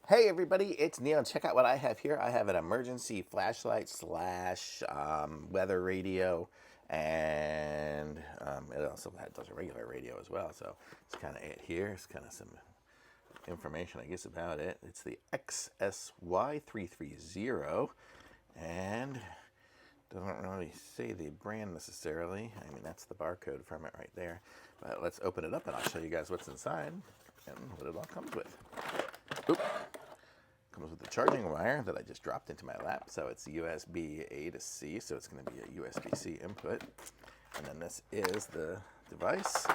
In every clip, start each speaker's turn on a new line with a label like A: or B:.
A: Hey everybody, it's Neil, and check out what I have here. I have an emergency flashlight slash weather radio, and it also does a regular radio as well. So it's kind of it here. It's kind of some information, I guess, about it. It's the XSY330, and doesn't really say the brand necessarily. I mean, that's the barcode from it right there. But let's open it up, and I'll show you guys what's inside and what it all comes with. Oop. Comes with the charging wire that I just dropped into my lap. So it's USB A to C, so it's going to be a USB-C input. And then this is the device,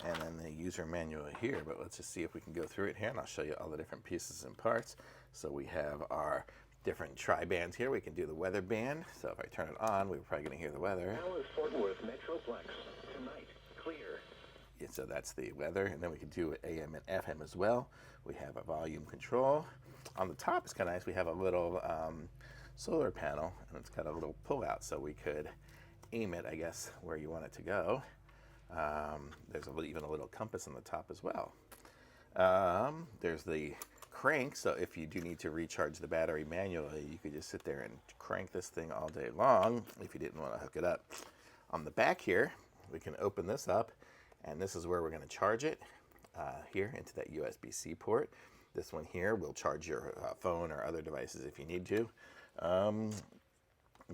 A: and then the user manual here. But let's just see if we can go through it here, and I'll show you all the different pieces and parts. So we have our different tri-bands here. We can do the weather band. So if I turn it on, we're probably going to hear the weather.
B: Now is Fort Worth Metroplex. Tonight, clear.
A: Yeah, so that's the weather, and then we can do AM and FM as well. We have a volume control. On the top is kind of nice. We have a little solar panel, and it's got a little pull out, so we could aim it, I guess, where you want it to go. There's even a little compass on the top as well. There's the crank, so if you do need to recharge the battery manually, you could just sit there and crank this thing all day long if you didn't want to hook it up. On the back here, we can open this up, and this is where we're going to charge it here into that USB-C port. This one here will charge your phone or other devices if you need to. I'm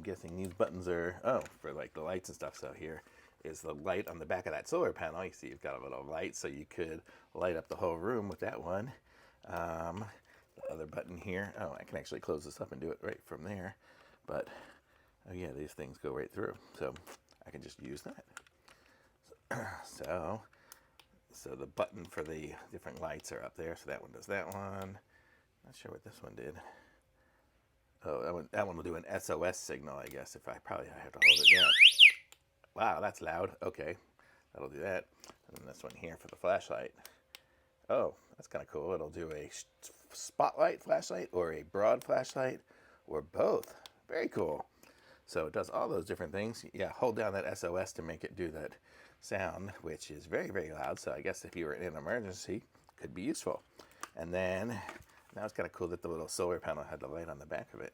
A: guessing these buttons are, for like the lights and stuff. So here is the light on the back of that solar panel. You see you've got a little light, so you could light up the whole room with that one. The other button here, I can actually close this up and do it right from there. But, oh yeah, these things go right through. So I can just use that. So the button for the different lights are up there. So that one does that one. Not sure what this one did. Oh, that one will do an SOS signal, I guess. If I probably have to hold it down. Wow, that's loud. Okay, that'll do that. And then this one here for the flashlight. Oh, that's kind of cool. It'll do a spotlight flashlight or a broad flashlight or both. Very cool. So it does all those different things. Yeah, hold down that SOS to make it do that sound, which is very, very loud. So I guess if you were in an emergency, could be useful. And then, now it's kind of cool that the little solar panel had the light on the back of it.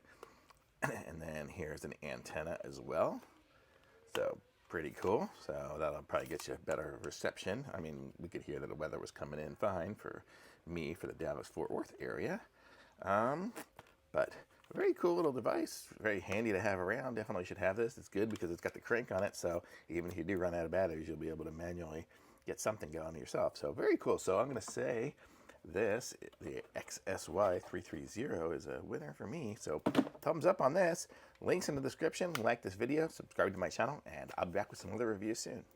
A: And then here's an antenna as well. So pretty cool. So that'll probably get you a better reception. I mean, we could hear that the weather was coming in fine for me, for the Dallas-Fort Worth area. But a very cool little device, very handy to have around. Definitely should have this. It's good because it's got the crank on it, so even if you do run out of batteries, you'll be able to manually get something going yourself. So very cool. So I'm going to say this, the XSY330 is a winner for me. So thumbs up on this. Links in the description. Like this video, subscribe to my channel, and I'll be back with some other reviews soon.